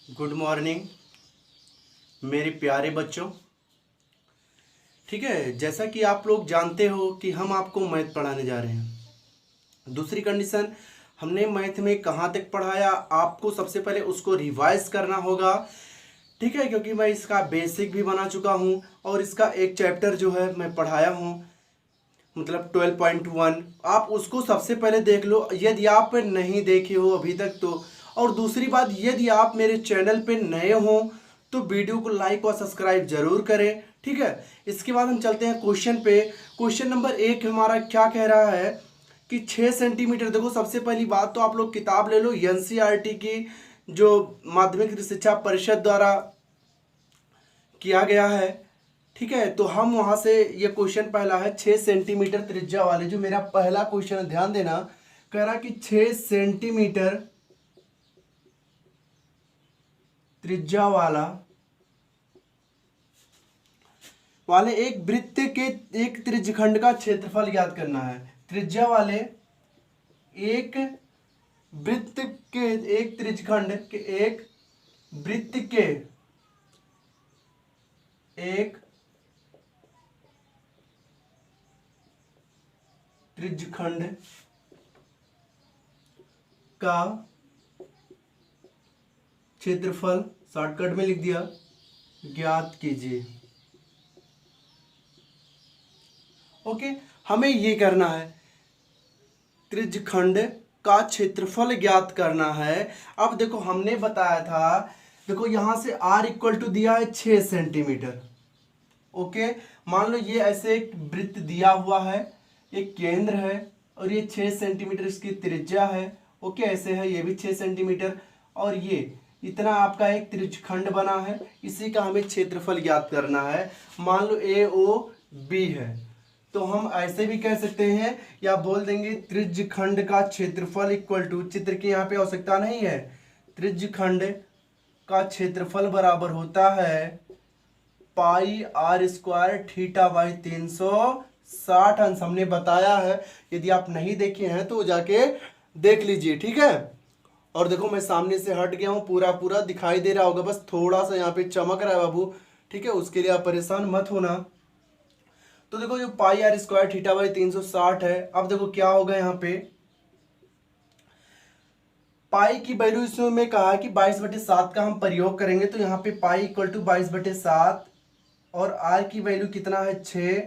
Good morning मेरे प्यारे बच्चों। ठीक है, जैसा कि आप लोग जानते हो कि हम आपको मैथ पढ़ाने जा रहे हैं। दूसरी कंडीशन, हमने मैथ में कहाँ तक पढ़ाया आपको सबसे पहले उसको रिवाइज करना होगा। ठीक है, क्योंकि मैं इसका बेसिक भी बना चुका हूँ और इसका एक चैप्टर जो है मैं पढ़ाया हूँ, मतलब 12.1। आप उसको सबसे पहले देख लो यदि आप नहीं देखे हो अभी तक तो। और दूसरी बात, यदि आप मेरे चैनल पे नए हो तो वीडियो को लाइक और सब्सक्राइब जरूर करें। ठीक है, इसके बाद हम चलते हैं क्वेश्चन पे। क्वेश्चन नंबर 1 हमारा क्या कह रहा है कि 6 सेंटीमीटर। देखो, सबसे पहली बात तो आप लोग किताब ले लो एनसीईआरटी की, जो माध्यमिक शिक्षा परिषद द्वारा किया गया है। ठीक है, तो हम वहां से ये क्वेश्चन पहला है 6 सेंटीमीटर त्रिज्या वाले, जो मेरा पहला क्वेश्चन है, ध्यान देना। कह रहा कि 6 सेंटीमीटर त्रिज्या वाले एक वृत्त के एक त्रिज्यखंड का क्षेत्रफल ज्ञात करना है। त्रिज्या वाले एक वृत्त के एक त्रिज्यखंड के एक वृत्त के एक त्रिज्यखंड का क्षेत्रफल, शॉर्टकट में लिख दिया, ज्ञात कीजिए। ओके, हमें ये करना है, त्रिज्यखंड का क्षेत्रफल ज्ञात करना है। अब देखो, हमने बताया था, देखो यहां से r इक्वल टू दिया है 6 सेंटीमीटर। ओके, मान लो ये ऐसे एक वृत्त दिया हुआ है, एक केंद्र है और ये 6 सेंटीमीटर इसकी त्रिज्या है। ओके, ऐसे है, ये भी 6 सेंटीमीटर और ये इतना आपका एक त्रिज्यखंड बना है, इसी का हमें क्षेत्रफल ज्ञात करना है। मान लो ए ओ बी है, तो हम ऐसे भी कह सकते हैं या बोल देंगे त्रिज्यखंड का क्षेत्रफल इक्वल टू, चित्र की यहाँ पे आवश्यकता नहीं है, त्रिज्यखंड का क्षेत्रफल बराबर होता है पाई आर स्क्वायर थीटा बाई 360 अंश। हमने बताया है, यदि आप नहीं देखे हैं तो जाके देख लीजिए। ठीक है, और देखो मैं सामने से हट गया हूं, पूरा पूरा दिखाई दे रहा होगा, बस थोड़ा सा यहाँ पे चमक रहा है बाबू। ठीक है, उसके लिए आप परेशान मत होना। तो देखो, जो पाई आर स्क्वायर थीटा बाई 360 है, अब देखो क्या होगा यहाँ पे, पाई की वैल्यू इसमें में कहा कि 22/7 का हम प्रयोग करेंगे, तो यहाँ पे पाई इक्वल टू 22/7 और आर की वैल्यू कितना है 6,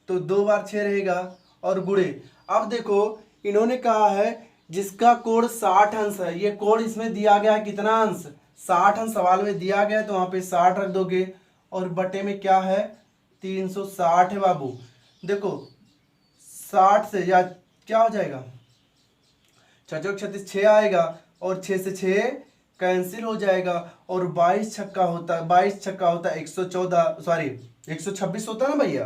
तो 2 बार 6 रहेगा और गुणे। अब देखो, इन्होंने कहा है जिसका कोण 60 अंश है, ये कोण इसमें दिया गया है कितना अंश, 60 अंश सवाल में दिया गया है, तो वहां पे 60 रख दोगे और बटे में क्या है 360 है बाबू। देखो 60 से या क्या हो जाएगा, 6 36 6 आएगा और 6 से 6 कैंसिल हो जाएगा और 22 छक्का होता है, 22 छक्का होता है 114, सॉरी 126 होता है ना भैया।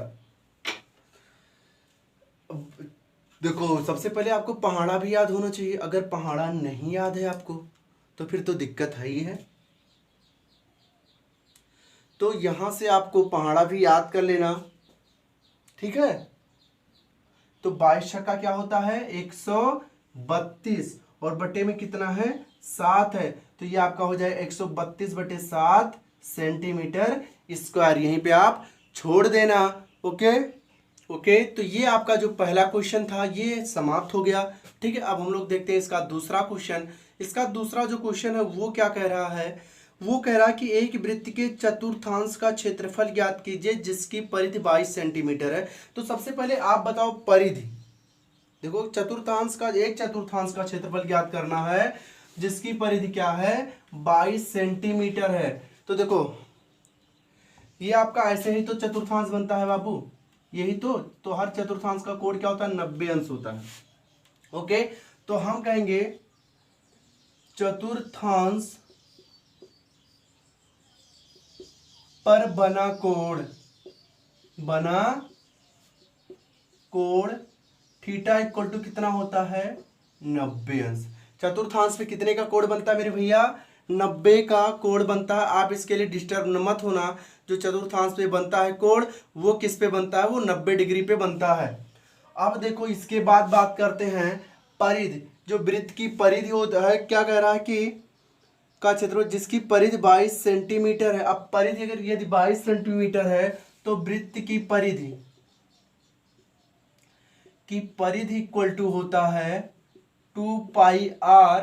देखो, सबसे पहले आपको पहाड़ा भी याद होना चाहिए, अगर पहाड़ा नहीं याद है आपको तो फिर तो दिक्कत है ही है। तो यहां से आपको पहाड़ा भी याद कर लेना। ठीक है, तो 22 छक्का क्या होता है 132 और बटे में कितना है 7 है, तो ये आपका हो जाए 132/7 सेंटीमीटर स्क्वायर। यहीं पे आप छोड़ देना। ओके ओके, तो ये आपका जो पहला क्वेश्चन था ये समाप्त हो गया। ठीक है, अब हम लोग देखते हैं इसका दूसरा क्वेश्चन। इसका दूसरा जो क्वेश्चन है वो क्या कह रहा है, वो कह रहा है कि एक वृत्त के चतुर्थांश का क्षेत्रफल ज्ञात कीजिए जिसकी परिधि 22 सेंटीमीटर है। तो सबसे पहले आप बताओ परिधि। देखो, चतुर्थांश का, एक चतुर्थांश का क्षेत्रफल ज्ञात करना है जिसकी परिधि क्या है 22 सेंटीमीटर है। तो देखो, ये आपका ऐसे ही तो चतुर्थांश बनता है बाबू, यही तो हर चतुर्थांश का कोण क्या होता है 90 अंश होता है। ओके, तो हम कहेंगे चतुर्थांश पर बना कोण थीटा इक्वल टू कितना होता है 90 अंश। चतुर्थांश पे कितने का कोण बनता है मेरे भैया 90 का कोण बनता है। आप इसके लिए डिस्टर्ब मत होना, जो चतुर्थांश पे बनता है कोण वो किस पे बनता है, वो 90 डिग्री पे बनता है। अब देखो, इसके बाद बात करते हैं परिधि। जो वृत्त की परिधि होता है, क्या कह रहा है कि का क्षेत्रफल जिसकी परिधि 22 सेंटीमीटर है। अब परिधि अगर यदि 22 सेंटीमीटर है तो वृत्त की परिधि इक्वल टू होता है 2 पाई r,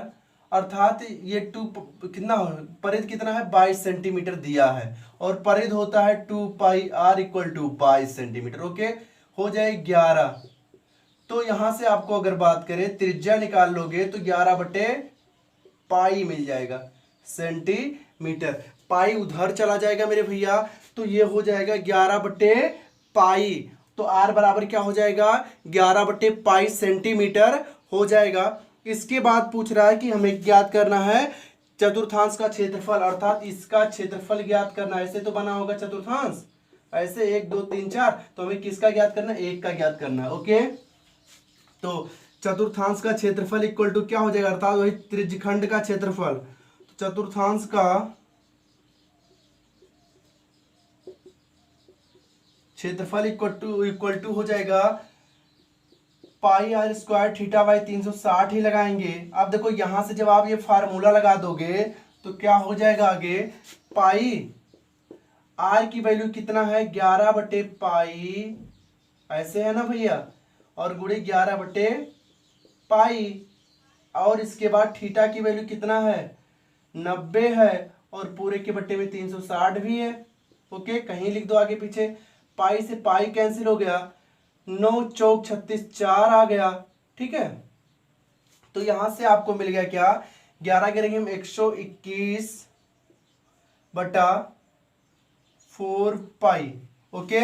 अर्थात ये कितना परिधि कितना है 22 सेंटीमीटर दिया है और परिधि होता है 2 pi r equal to 22 centimetre. Okay, हो जाए 11। तो यहां से आपको अगर बात करें त्रिज्या निकाल लोगे तो 11/पाई मिल जाएगा सेंटीमीटर। पाई उधर चला जाएगा मेरे भैया, तो ये हो जाएगा 11/पाई। तो r बराबर क्या हो जाएगा 11/पाई सेंटीमीटर हो जाएगा। इसके बाद पूछ रहा है कि हमें ज्ञात करना है चतुर्थांश का क्षेत्रफल, अर्थात इसका क्षेत्रफल ज्ञात करना है। ऐसे तो बना होगा चतुर्थांश, ऐसे 1 2 3 4, तो हमें किसका ज्ञात करना है, 1 का ज्ञात करना है। ओके, तो चतुर्थांश का क्षेत्रफल इक्वल टू क्या हो जाएगा, अर्थात वही त्रिज्यखंड का क्षेत्रफल। तो चतुर्थांश का क्षेत्रफल इक्वल टू हो जाएगा पाई r स्क्वायर थीटा बाई 360 ही लगाएंगे। अब देखो यहां से जब आप ये फार्मूला लगा दोगे तो क्या हो जाएगा आगे, पाई r की वैल्यू कितना है 11/पाई, ऐसे है ना भैया, और गुणे 11/पाई, और इसके बाद थीटा की वैल्यू कितना है 90 है, और पूरे के बट्टे में 360 भी है। ओके, कहीं लिख दो आगे पीछे। पाई से पाई कैंसिल हो गया, 9 चौक 36, 4 आ गया। ठीक है, तो यहां से आपको मिल गया क्या, 11 करेंगे हम 121/4 पाई। ओके,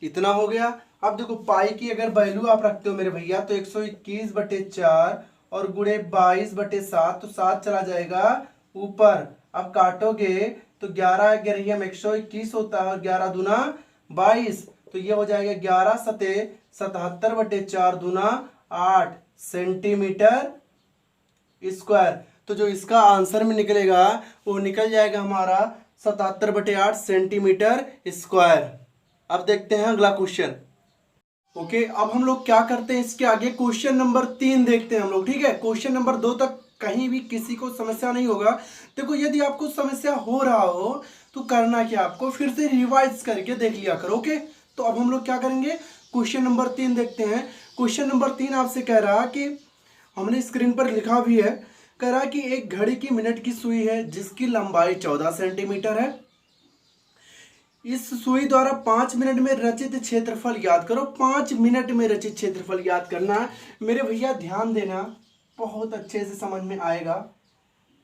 इतना हो गया। अब देखो पाई की अगर वैल्यू आप रखते हो मेरे भैया तो 121/4 और गुणे 22/7, तो 7 चला जाएगा ऊपर। अब काटोगे तो 11 11 हम 121 होता है और 11 दूना 22, तो ये हो जाएगा 11 सते 77/4 दूना 8 सेंटीमीटर स्क्वायर। तो जो इसका आंसर में निकलेगा वो निकल जाएगा हमारा 77/8 सेंटीमीटर स्क्वायर। अब देखते हैं अगला क्वेश्चन। ओके, अब हम लोग क्या करते हैं, इसके आगे क्वेश्चन नंबर 3 देखते हैं हम लोग। ठीक है, क्वेश्चन नंबर 2 तक कहीं भी किसी को समस्या नहीं होगा। देखो यदि आपको समस्या हो रहा हो तो करना क्या, आपको फिर से रिवाइज करके देख लिया करो। ओके, तो अब हम लोग क्या करेंगे, क्वेश्चन नंबर 3 देखते हैं। क्वेश्चन नंबर 3 आपसे कह रहा कि हमने स्क्रीन पर लिखा भी है, कह रहा कि एक घड़ी की मिनट की सुई है जिसकी लंबाई 14 सेंटीमीटर है। इस सुई द्वारा 5 मिनट में रचित क्षेत्रफल याद करो। 5 मिनट में रचित क्षेत्रफल याद करना है मेरे भैया, ध्यान देना, बहुत अच्छे से समझ में आएगा।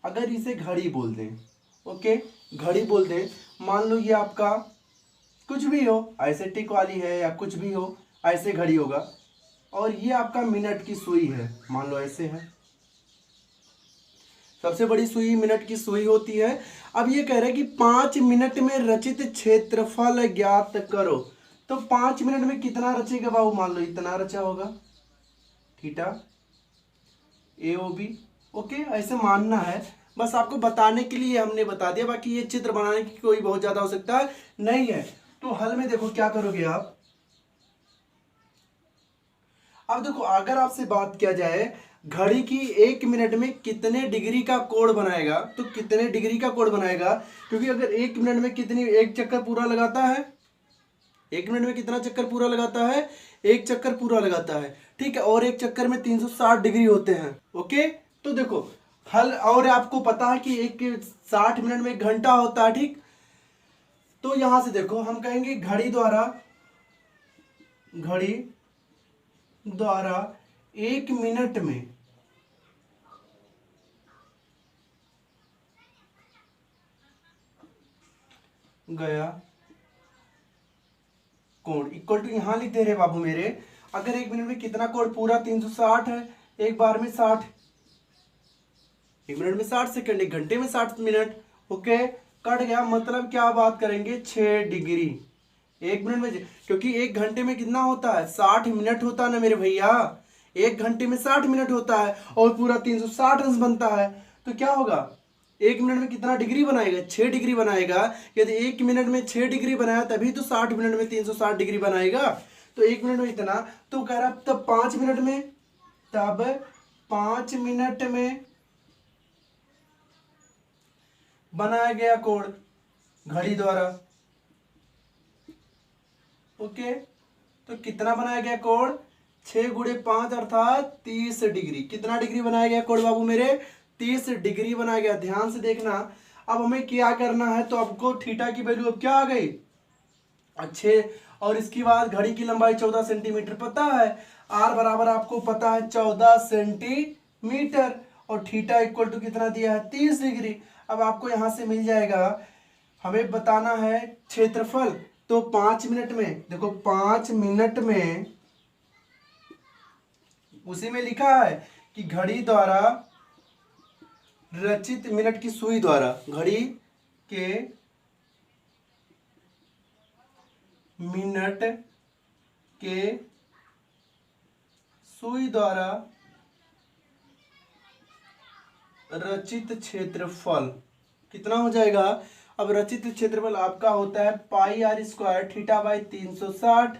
अगर इसे घड़ी बोल दें, ओके घड़ी बोल दें, मान लो ये आपका कुछ भी हो, ऐसे टिक वाली है या कुछ भी हो, ऐसे घड़ी होगा, और ये आपका मिनट की सुई है, मान लो ऐसे है, सबसे बड़ी सुई मिनट की सुई होती है। अब ये कह रहे हैं कि 5 मिनट में रचित क्षेत्रफल ज्ञात करो। तो 5 मिनट में कितना रचेगा बाबू, मान लो इतना रचा होगा, थीटा AOB। ओके, ऐसे मानना है, बस आपको बताने के लिए हमने बता दिया, बाकी ये चित्र बनाने की कोई बहुत ज्यादा आवश्यकता नहीं है। तो हल में देखो क्या करोगे आप। अब देखो अगर आपसे बात किया जाए घड़ी की 1 मिनट में कितने डिग्री का कोण बनाएगा, तो कितने डिग्री का कोण बनाएगा, क्योंकि अगर 1 मिनट में कितनी, एक चक्कर पूरा लगाता है, 1 मिनट में कितना चक्कर पूरा लगाता है, 1 चक्कर पूरा लगाता है। ठीक है, और एक चक्कर में 360 डिग्री होते हैं। ओके, तो देखो हल, और आपको पता है कि 60 मिनट में 1 घंटा होता है। ठीक, तो यहां से देखो हम कहेंगे घड़ी द्वारा 1 मिनट में गया कोण इक्वल टू, यहां लिखते रहे बाबू मेरे, अगर 1 मिनट में कितना कोण पूरा 360 है, एक बार में 60, 1 मिनट में 60 सेकंड, 1 घंटे में 60 मिनट। ओके, कट गया, मतलब क्या बात करेंगे 6 डिग्री 1 मिनट में, क्योंकि 1 घंटे में कितना होता है 60 मिनट होता है ना मेरे भैया, 1 घंटे में 60 मिनट होता है और पूरा 360 अंश बनता है। तो क्या होगा 1 मिनट में कितना डिग्री बनाएगा, 6 डिग्री बनाएगा। यदि 1 मिनट में 6 डिग्री बनाया तभी तो 60 मिनट में 360 डिग्री बनाएगा। तो 1 मिनट में इतना, तो कह रहा तब 5 मिनट में, तब 5 मिनट में बनाया गया कोण घड़ी द्वारा। ओके, तो कितना बनाया गया कोण? 6 गुणे 5 अर्थात 30 डिग्री। कितना डिग्री बनाया गया कोण बाबू मेरे? 30 डिग्री बनाया गया। ध्यान से देखना। अब हमें क्या करना है, तो आपको थीटा की वैल्यू अब क्या आ गई? अच्छे। और इसके बाद घड़ी की लंबाई 14 सेंटीमीटर पता है। आर बराबर आपको पता है 14 सेंटीमीटर। और थीटा इक्वल टू कितना दिया है? 30 डिग्री। अब आपको यहां से मिल जाएगा, हमें बताना है क्षेत्रफल। तो 5 मिनट में, देखो 5 मिनट में उसी में लिखा है कि घड़ी द्वारा रचित, मिनट की सुई द्वारा, घड़ी के मिनट के सुई द्वारा रचित क्षेत्रफल कितना हो जाएगा? अब रचित क्षेत्रफल आपका होता है पाई आर स्क्वायर थीटा बाई 360।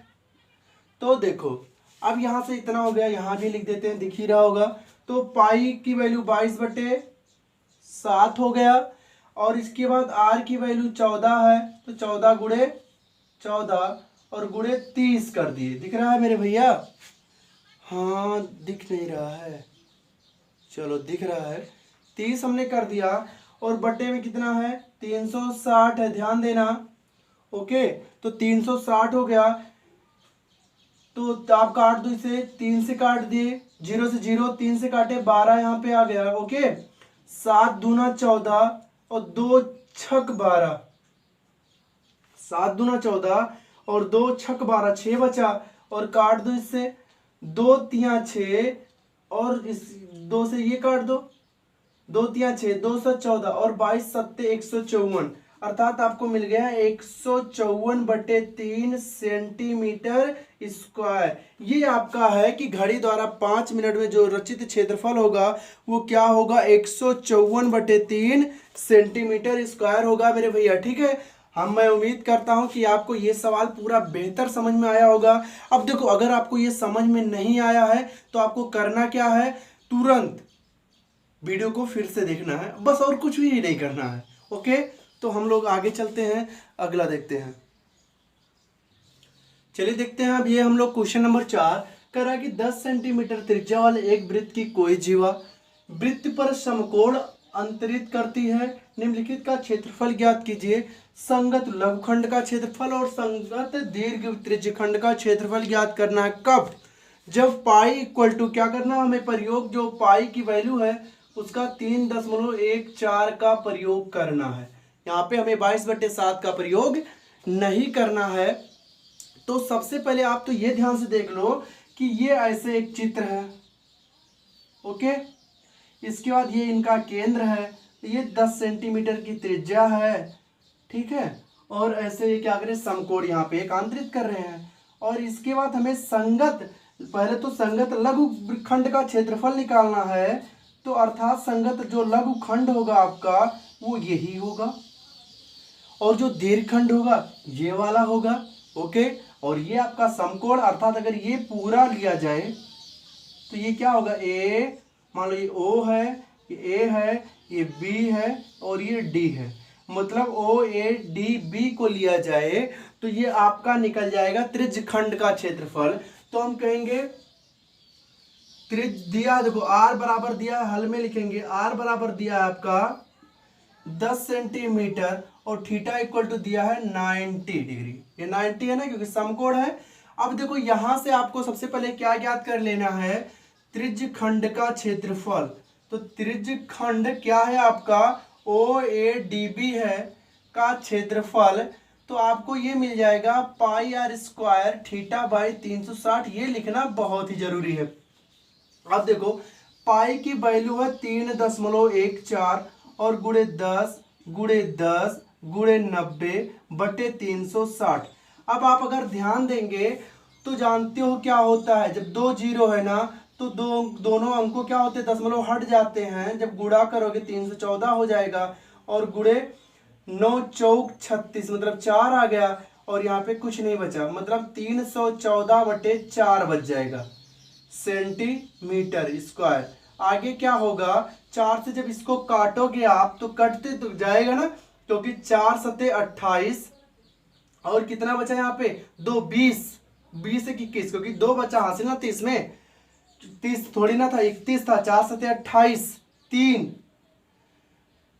तो देखो अब यहां से इतना हो गया, यहां भी लिख देते हैं, दिख ही रहा होगा। तो पाई की वैल्यू 22/7 हो गया। और इसके बाद आर की वैल्यू 14 है, तो 14 गुणे 14 और गुणे 30 कर दिए। दिख रहा है मेरे भैया? हाँ, दिख नहीं रहा है, चलो दिख रहा है। 30 हमने कर दिया और बट्टे में कितना है? 360 है, ध्यान देना। ओके, तो 360 हो गया। तो आप काट दो इसे, 3 से काट दिए, 0 से 0, 3 से काटे 12 यहाँ पे आ गया। ओके, 7 दूना 14 और 2 छक 12, 7 दूना 14 और 2 छक 12, 6 बचा। और काट दो इससे, 2 तिया 6 और इस 2 से ये काट दो, 2 तिया 6, 214 और 22 सत्ते 154, अर्थात आपको मिल गया 154/3 सेंटीमीटर स्क्वायर। ये आपका है कि घड़ी द्वारा 5 मिनट में जो रचित क्षेत्रफल होगा वो क्या होगा? 154/3 सेंटीमीटर स्क्वायर होगा मेरे भैया। ठीक है, मैं उम्मीद करता हूं कि आपको ये सवाल पूरा बेहतर समझ में आया होगा। अब देखो, अगर आपको ये समझ में नहीं आया है तो आपको करना क्या है? तुरंत वीडियो को फिर से देखना है, बस, और कुछ भी नहीं करना है। ओके, तो हम लोग आगे चलते हैं, अगला देखते हैं। चलिए देखते हैं। अब ये हम लोग क्वेश्चन नंबर 4 कर रहा है कि 10 सेंटीमीटर त्रिज्या वाले एक वृत्त की कोई जीवा वृत्त पर समकोण अंतरित करती है। निम्नलिखित का क्षेत्रफल ज्ञात कीजिए। संगत लघुखंड का क्षेत्रफल और संगत दीर्घ त्रिज्यखंड का क्षेत्रफल ज्ञात करना है। कब? जब पाई इक्वल टू, क्या करना हमें? प्रयोग, जो पाई की वैल्यू है उसका 3.14 का प्रयोग करना है। यहाँ पे हमें 22/7 का प्रयोग नहीं करना है। तो सबसे पहले आप तो ये ध्यान से देख लो कि ये ऐसे एक चित्र है। ओके, इसके बाद ये इनका केंद्र है, ये 10 सेंटीमीटर की त्रिज्या है। ठीक है, और ऐसे ये क्या करें? समकोण यहाँ पे एकांतरित कर रहे हैं। और इसके बाद हमें संगत, पहले तो संगत लघु खंड का क्षेत्रफल निकालना है। तो अर्थात संगत जो लघु खंड होगा आपका वो यही होगा, और जो दीर्घ खंड होगा ये वाला होगा। ओके, और ये आपका समकोण, अर्थात अगर ये पूरा लिया जाए तो ये क्या होगा? ए, मान लो ये ओ है, ये ए है, ये बी है और ये डी है। मतलब ओ ए डी बी को लिया जाए तो ये आपका निकल जाएगा त्रिज्य खंड का क्षेत्रफल। तो हम कहेंगे त्रिज्य दिया, देखो आर बराबर दिया है, हल में लिखेंगे आर बराबर दिया है आपका 10 सेंटीमीटर और थीटा इक्वल टू दिया है 90 डिग्री। ये 90 है ना, क्योंकि समकोण है। अब देखो यहां से आपको सबसे पहले क्या ज्ञात कर लेना है? त्रिज्य खंड का क्षेत्रफल। तो त्रिज्य खंड क्या है आपका? ओ ए डी बी है का क्षेत्रफल। तो आपको ये मिल जाएगा पाई आर स्क्वायर थीटा बाई 360। ये लिखना बहुत ही जरूरी है। अब देखो पाई की वैल्यू है 3.14 और गुणे 10 गुणे 10 गुणे 90/360। अब आप अगर ध्यान देंगे तो जानते हो क्या होता है? जब 2 जीरो है ना तो दोनों अंकों क्या होते हैं? दशमलव हट जाते हैं। जब गुणा करोगे 314 हो जाएगा और गुणे 9 चौक 36, मतलब 4 आ गया और यहाँ पे कुछ नहीं बचा, मतलब 314/4 बच जाएगा सेंटीमीटर स्क्वायर। आगे क्या होगा? 4 से जब इसको काटोगे आप तो कटते तो जाएगा ना, क्योंकि 4 सते 28 और कितना बचा यहाँ पे 2, 20 एक 21, क्योंकि 2 बचा हासिल ना 30 में, 30 थोड़ी ना था, 31 था, 4 सते 28, 3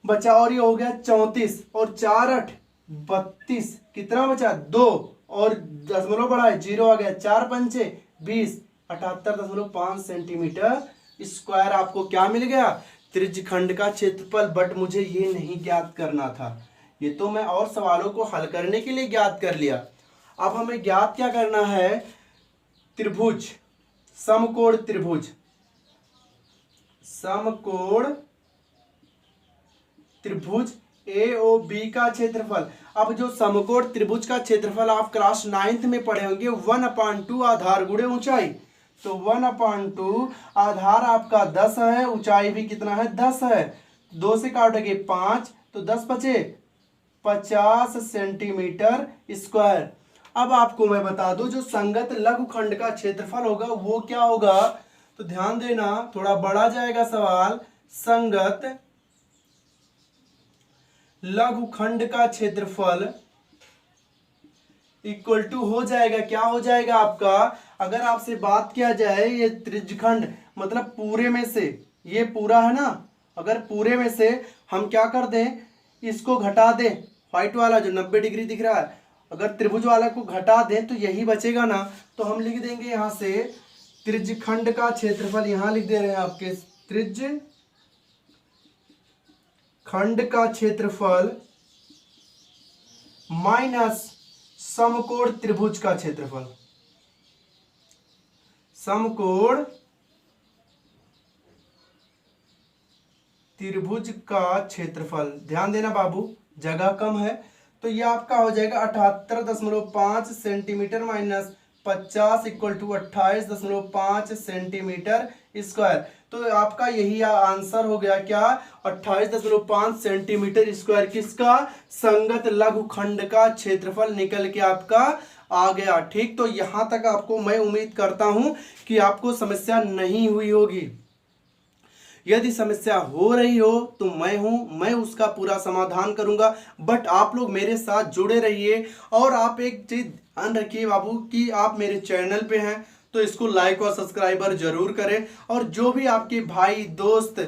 बचा और ये हो गया 34 और 4 8 32, कितना बचा 2 और दशमलव बढ़ा है 0 आ गया, 4 पंचे 20, 78.5 सेंटीमीटर स्क्वायर आपको क्या मिल गया, त्रिज्यखंड का क्षेत्रफल। बट मुझे ये नहीं ज्ञात करना था, ये तो मैं और सवालों को हल करने के लिए ज्ञात कर लिया। अब हमें ज्ञात क्या करना है, त्रिभुज, समकोण त्रिभुज, समकोण त्रिभुज AOB का क्षेत्रफल। अब जो समकोण त्रिभुज का क्षेत्रफल आप क्लास 9th में पढ़े होंगे 1/2 आधार गुणे ऊंचाई, तो 1/2 आधार आपका 10 है, ऊंचाई भी कितना है 10 है, 2 से काटोगे 5 तो 10 बचे 50 सेंटीमीटर स्क्वायर। अब आपको मैं बता दूं जो संगत लघुखंड का क्षेत्रफल होगा वो क्या होगा, तो ध्यान देना थोड़ा बड़ा जाएगा सवाल। संगत लघुखंड का क्षेत्रफल इक्वल टू हो जाएगा, क्या हो जाएगा आपका, अगर आपसे बात किया जाए ये त्रिज्यखंड मतलब पूरे में से, ये पूरा है ना, अगर पूरे में से हम क्या कर दें, इसको घटा दें, व्हाइट वाला जो 90 डिग्री दिख रहा है, अगर त्रिभुज वाला को घटा दें तो यही बचेगा ना, तो हम लिख देंगे यहां से त्रिज्यखंड का क्षेत्रफल, यहां लिख दे रहे हैं आपके त्रिज्य खंड का क्षेत्रफल माइनस समकोण त्रिभुज का क्षेत्रफल, समकोण त्रिभुज का क्षेत्रफल। ध्यान देना बाबू जगह कम है, तो ये आपका हो जाएगा 78.5 centimetre minus 50 equal to 28.5 centimetre square. तो आपका यही आंसर हो गया क्या, 28.5 सेंटीमीटर स्क्वायर किसका, संगत लघुखंड का क्षेत्रफल निकल के आपका आ गया। ठीक, तो यहां तक आपको मैं उम्मीद करता हूं कि आपको समस्या नहीं हुई होगी। यदि समस्या हो रही हो तो मैं उसका पूरा समाधान करूंगा, बट आप लोग मेरे साथ जुड़े रहिए। और आप एक चीज ध्यान रखिए बाबू कि आप मेरे चैनल पे हैं तो इसको लाइक और सब्सक्राइबर जरूर करें। और जो भी आपके भाई दोस्त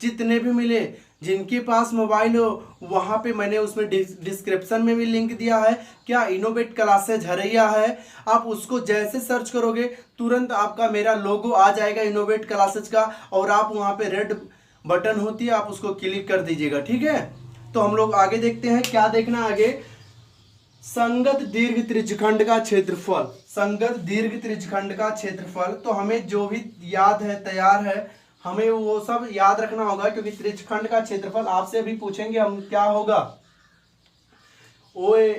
जितने भी मिले जिनके पास मोबाइल हो, वहाँ पे मैंने उसमें डिस्क्रिप्शन में भी लिंक दिया है, क्या इनोवेट क्लासेज हरैया है, आप उसको जैसे सर्च करोगे तुरंत आपका मेरा लोगो आ जाएगा इनोवेट क्लासेज का, और आप वहाँ पे रेड बटन होती है आप उसको क्लिक कर दीजिएगा। ठीक है, तो हम लोग आगे देखते हैं क्या देखना आगे, संगत दीर्घ त्रिज्यखंड का क्षेत्रफल, संगत दीर्घ त्रिज्यखंड का क्षेत्रफल। तो हमें जो भी याद है तैयार है, हमें वो सब याद रखना होगा, क्योंकि त्रिज्यखंड का क्षेत्रफल आपसे अभी पूछेंगे हम क्या होगा, OA,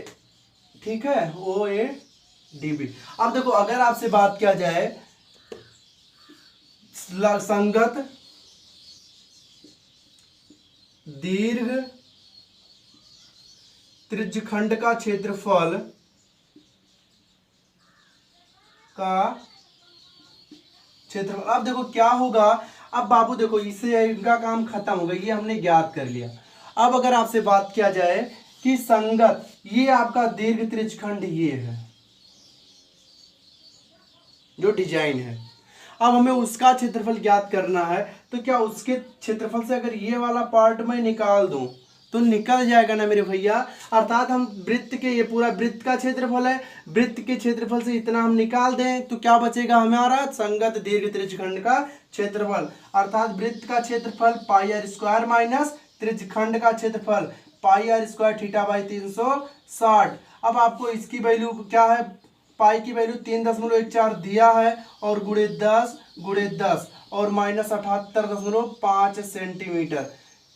ठीक है, OADB। अब देखो अगर आपसे बात किया जाए संगत दीर्घ त्रिज्यखंड का क्षेत्रफल अब देखो क्या होगा, अब बाबू देखो इससे इनका काम खत्म हो गया, ये हमने ज्ञात कर लिया। अब अगर आपसे बात किया जाए कि संगत, ये आपका दीर्घ त्रिज्यखंड ये है जो डिजाइन है, अब हमें उसका क्षेत्रफल ज्ञात करना है, तो क्या उसके क्षेत्रफल से अगर ये वाला पार्ट मैं निकाल दूं तो निकल जाएगा ना मेरे भैया। अर्थात हम वृत्त के, ये पूरा वृत्त का क्षेत्रफल है, वृत्त के क्षेत्रफल से इतना हम निकाल दें तो क्या बचेगा हमारा, संगत दीर्घ त्रिज्यखंड का क्षेत्रफल। अर्थात वृत्त का क्षेत्रफल πr² माइनस त्रिज्यखंड का क्षेत्रफल πr² θ/360। अब आपको इसकी वैल्यू क्या है, पाई की वैल्यू 3.14 दिया है, और गुणे 10 और माइनस 78.5 सेंटीमीटर,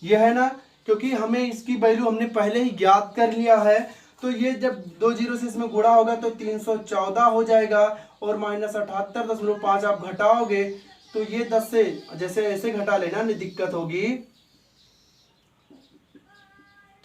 यह है ना, क्योंकि हमें इसकी वैल्यू हमने पहले ही ज्ञात कर लिया है। तो ये जब 2 जीरो से इसमें गुणा होगा तो 314 हो जाएगा, और माइनस 78.5 आप घटाओगे तो ये 10 से जैसे ऐसे घटा लेना, नहीं दिक्कत होगी,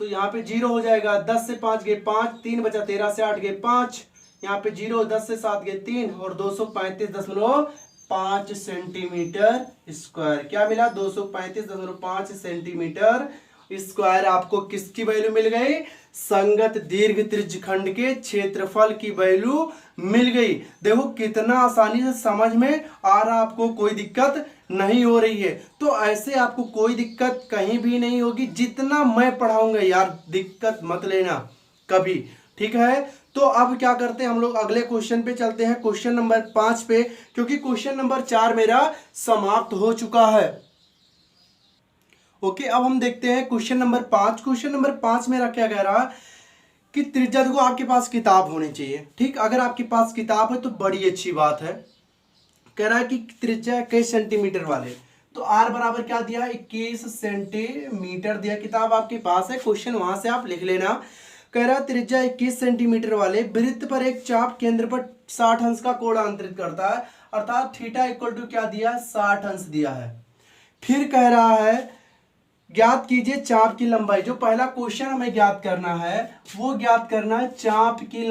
तो यहाँ पे 0 हो जाएगा, 10 से 5 गए 5, 3 बचा, 13 से 8 गए 5, यहाँ पे 0, 10 से 7 गए 3, और 235.5 235 सेंटीमीटर स्क्वायर। क्या मिला? 235.5 सेंटीमीटर स्क्वायर आपको किसकी वैल्यू मिल गई? संगत दीर्घ त्रिज्यखंड के क्षेत्रफल की वैल्यू मिल गई। देखो कितना आसानी से समझ में आ रहा, आपको कोई दिक्कत नहीं हो रही है। तो ऐसे आपको कोई दिक्कत कहीं भी नहीं होगी, जितना मैं पढ़ाऊंगा यार दिक्कत मत लेना कभी, ठीक है। तो अब क्या करते हैं हम लोग, अगले क्वेश्चन पे चलते हैं, क्वेश्चन नंबर 5 पे, क्योंकि क्वेश्चन नंबर 4 मेरा समाप्त हो चुका है। ओके, अब हम देखते हैं क्वेश्चन नंबर 5। क्वेश्चन नंबर 5 मेरा क्या कह रहा कि त्रिज्या, देखो आपके पास किताब होनी चाहिए, ठीक। अगर आपके पास किताब है तो बड़ी अच्छी बात है। कह रहा है कि त्रिज्या 21 सेंटीमीटर वाले, तो आर बराबर क्या दिया? 21 सेंटीमीटर दिया। किताब आपके पास है, क्वेश्चन वहां से आप लिख लेना। कह रहा त्रिज्या 21 सेंटीमीटर वाले वृत्त पर एक चाप केंद्र पर 60 अंश का कोण अंतरित करता है, अर्थात थीटा इक्वल टू क्या दिया? 60 अंश दिया है। फिर कह रहा है ज्ञात कीजिए चाप की लंबाई। जो पहला क्वेश्चन हमें ज्ञात करना है वो ज्ञात करना है चाप की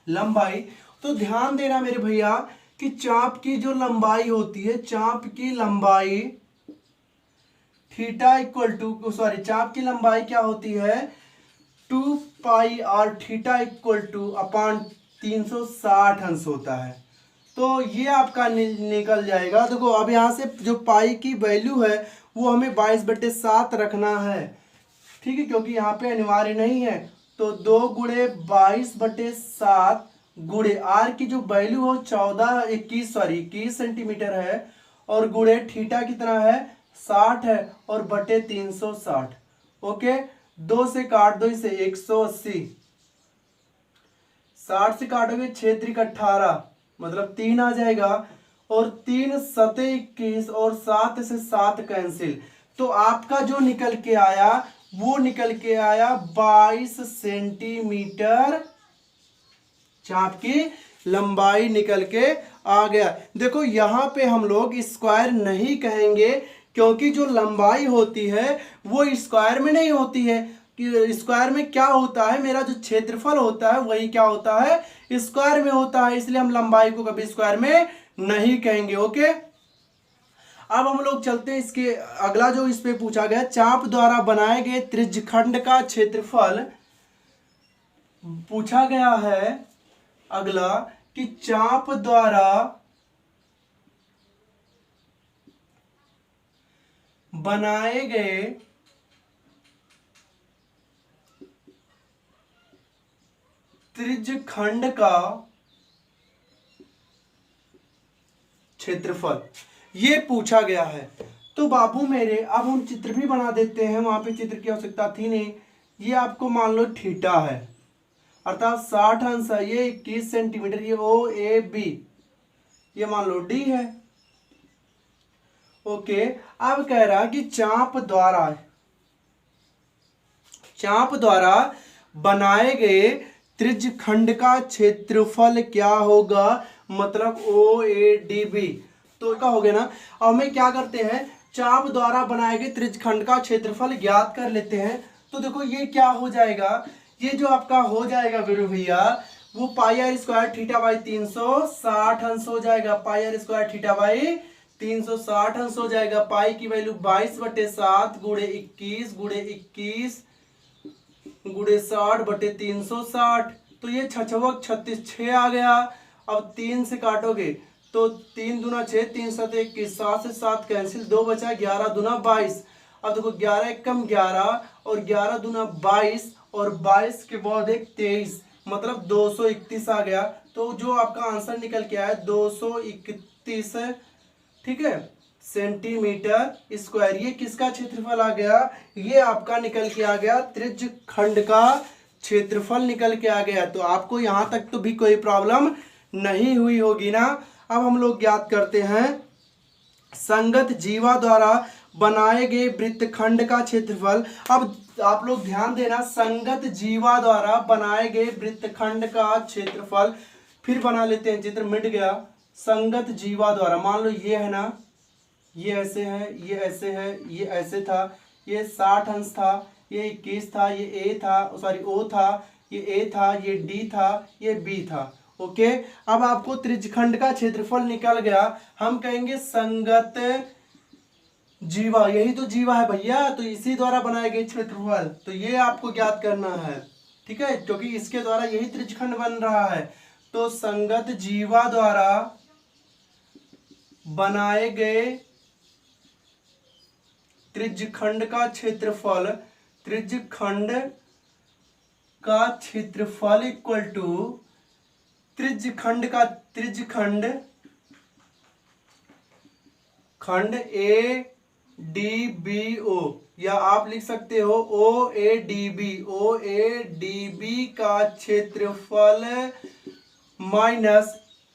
लंबाई। तो ध्यान देना मेरे भैया कि चाप की जो लंबाई होती है, चाप की लंबाई थीटा इक्वल टू चाप की लंबाई क्या होती है? 2 pi R theta equal to upon 360 अंश होता है। तो ये आपका निकल जाएगा। देखो अब यहाँ से जो पाई की वैल्यू है वो हमें 22/7 रखना है, ठीक है, क्योंकि यहाँ पे अनिवार्य नहीं है। तो 2 गुणे 22/7 गुणे आर की जो वैल्यू हो 21 सेंटीमीटर है, और गुणे थीटा कितना है? 60 है, और बटे 360। ओके, 2 से काट दो इसे, 180। 60 से काटोगे 6 त्रिक 18, मतलब 3 आ जाएगा, और 3 सते 21, और 7 से 7 कैंसिल। तो आपका जो निकल के आया वो निकल के आया 22 सेंटीमीटर चाप की लंबाई निकल के आ गया। देखो यहां पे हम लोग स्क्वायर नहीं कहेंगे, क्योंकि जो लंबाई होती है वो स्क्वायर में नहीं होती है। कि स्क्वायर में क्या होता है, मेरा जो क्षेत्रफल होता है वही क्या होता है? स्क्वायर में होता है। इसलिए हम लंबाई को कभी स्क्वायर में नहीं कहेंगे। ओके, अब हम लोग चलते हैं इसके अगला जो इस पे पूछा गया, चाप द्वारा बनाए गए त्रिज्यखंड का क्षेत्रफल पूछा गया है। अगला कि चाप द्वारा बनाए गए त्रिज्यखंड का क्षेत्रफल ये पूछा गया है। तो बाबू मेरे अब हम चित्र भी बना देते हैं, वहां पे चित्र की आवश्यकता थी नहीं। ये आपको मान लो थीटा है, अर्थात 60 अंश है, ये 21 सेंटीमीटर, ये ओ ए बी, ये मान लो डी है। ओके, अब कह रहा कि चाप द्वारा बनाए गए त्रिज्यखंड का क्षेत्रफल क्या होगा? मतलब ओ ए डी बी। तो क्या हो गया ना। अब हमें क्या करते हैं, चाप द्वारा बनाए गए त्रिज्यखंड का क्षेत्रफल ज्ञात कर लेते हैं। तो देखो ये क्या हो जाएगा, ये जो आपका हो जाएगा वीरू भैया, वो पाई आर स्क्वायर थीटा बाई 360 अंश हो जाएगा। पाई आर स्क्वायर थीटा बाई 360 अंश हो जाएगा। पाई की वैल्यू 22/7 गुणे 21 गुणे 21 गुणे 60 बटे 360। तो ये 6 36 6 आ गया। अब 3 से काटोगे तो 3 दूना 6, 3 7 21, 7 से 7 कैंसिल, 2 बचा, 11 दूना 22। अब देखो 11 एकम 11, और 11 दूना 22, और 22 के बाद एक 23, मतलब 231 आ गया। तो जो आपका आंसर निकल के आया 231, ठीक है, सेंटीमीटर स्क्वायर। ये किसका क्षेत्रफल आ गया? ये आपका निकल के आ गया त्रिज्यखंड का क्षेत्रफल निकल के आ गया। तो आपको यहां तक तो भी कोई प्रॉब्लम नहीं हुई होगी ना। अब हम लोग ज्ञात करते हैं संगत जीवा द्वारा बनाए गए वृत्तखंड का क्षेत्रफल। अब आप लोग ध्यान देना, संगत जीवा द्वारा बनाए गए वृत्तखंड का क्षेत्रफल। फिर बना लेते हैं चित्र, मिट गया। संगत जीवा द्वारा, मान लो ये है ना, ये ऐसे है, ये ऐसे है, ये ऐसे था, ये 60 अंश था, ये 21 था, ये ए था, सॉरी ओ था, ये ए था, ये डी था, ये बी था। ओके, अब आपको त्रिज्यखंड का क्षेत्रफल निकल गया, हम कहेंगे संगत जीवा, यही तो जीवा है भैया, तो इसी द्वारा बनाए गए क्षेत्रफल, तो ये आपको ज्ञात करना है, ठीक है, क्योंकि इसके द्वारा यही त्रिज्यखंड बन रहा है। तो संगत जीवा द्वारा बनाए गए त्रिज्यखंड का क्षेत्रफल, त्रिज्यखंड का क्षेत्रफल इक्वल टू त्रिज्यखंड खंड ए डी बी ओ, या आप लिख सकते हो ओ ए डी बी का क्षेत्रफल माइनस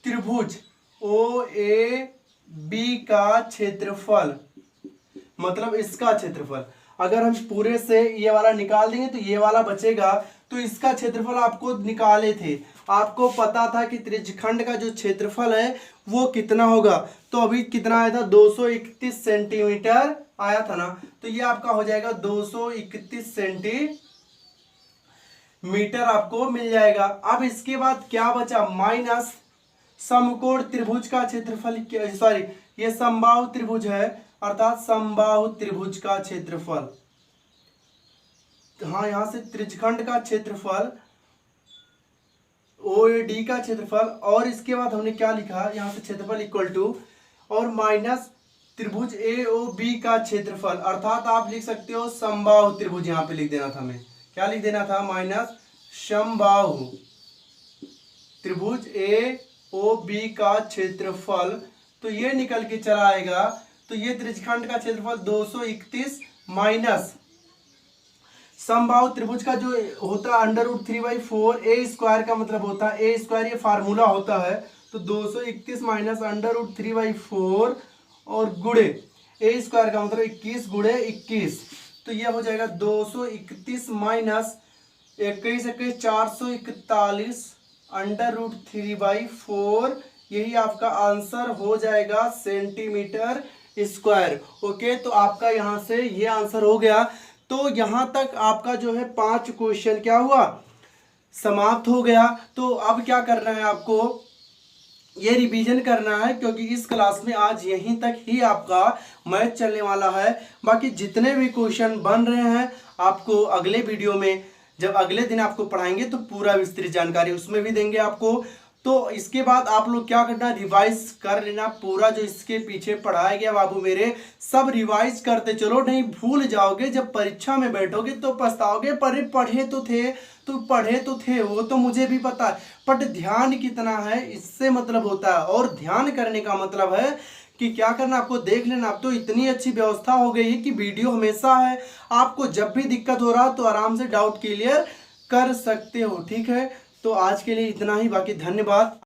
त्रिभुज ओ ए बी का क्षेत्रफल, मतलब इसका क्षेत्रफल। अगर हम पूरे से ये वाला निकाल देंगे तो ये वाला बचेगा, तो इसका क्षेत्रफल आपको निकाले थे, आपको पता था कि त्रिज्यखंड का जो क्षेत्रफल है वो कितना होगा, तो अभी कितना आया था 231 सेंटीमीटर आया था ना, तो ये आपका हो जाएगा 231 सेंटीमीटर आपको मिल जाएगा। अब इसके बाद क्या बचा, माइनस समकोण त्रिभुज का क्षेत्रफल, सॉरी ये समबाहु त्रिभुज है, अर्थात समबाहु त्रिभुज का क्षेत्रफल, हाँ यहां से त्रिज्यखंड का क्षेत्रफल OAD का क्षेत्रफल, और इसके बाद हमने क्या लिखा यहाँ से क्षेत्रफल इक्वल टू और माइनस त्रिभुज AOB का क्षेत्रफल, अर्थात आप लिख सकते हो समबाहु त्रिभुज, यहाँ पे लिख देना था, हमें क्या लिख देना था, माइनस समबाहु त्रिभुज AOB का क्षेत्रफल, तो ये निकल के चला आएगा, तो ये त्रिज्यखंड का क्षेत्रफल 231 माइनस समबाहु त्रिभुज का जो होता है √3/4, ए स्क्वायर का मतलब होता है, ए स्क्वायर ये फार्मूला होता है, तो 231 माइनस √3/4 और गुणे ए स्क्वायर का मतलब 21 गुणे 21, तो ये हो जाएगा 231 माइनस 21 21 441 √3/4, यही आपका आंसर हो जाएगा सेंटीमीटर स्क्वायर। ओके, तो आपका यहाँ से ये आंसर हो गया। तो यहाँ तक आपका जो है 5 क्वेश्चन क्या हुआ, समाप्त हो गया। तो अब क्या करना है आपको, ये रिवीजन करना है, क्योंकि इस क्लास में आज यहीं तक ही आपका मैथ चलने वाला है। बाकी जितने भी क्वेश्चन बन रहे हैं आपको अगले वीडियो में, जब अगले दिन आपको पढ़ाएंगे तो पूरा विस्तृत जानकारी उसमें भी देंगे आपको। तो इसके बाद आप लोग क्या करना, रिवाइज कर लेना पूरा, जो इसके पीछे पढ़ाया गया बाबू मेरे, सब रिवाइज करते चलो, नहीं भूल जाओगे, जब परीक्षा में बैठोगे तो पछताओगे, पढ़े तो थे वो तो मुझे भी पता है, बट ध्यान कितना है इससे मतलब होता है, और ध्यान करने का मतलब है कि क्या करना, आपको देख लेना। अब तो इतनी अच्छी व्यवस्था हो गई है कि वीडियो हमेशा है, आपको जब भी दिक्कत हो रहा तो आराम से डाउट क्लियर कर सकते हो, ठीक है। तो आज के लिए इतना ही, बाकी धन्यवाद।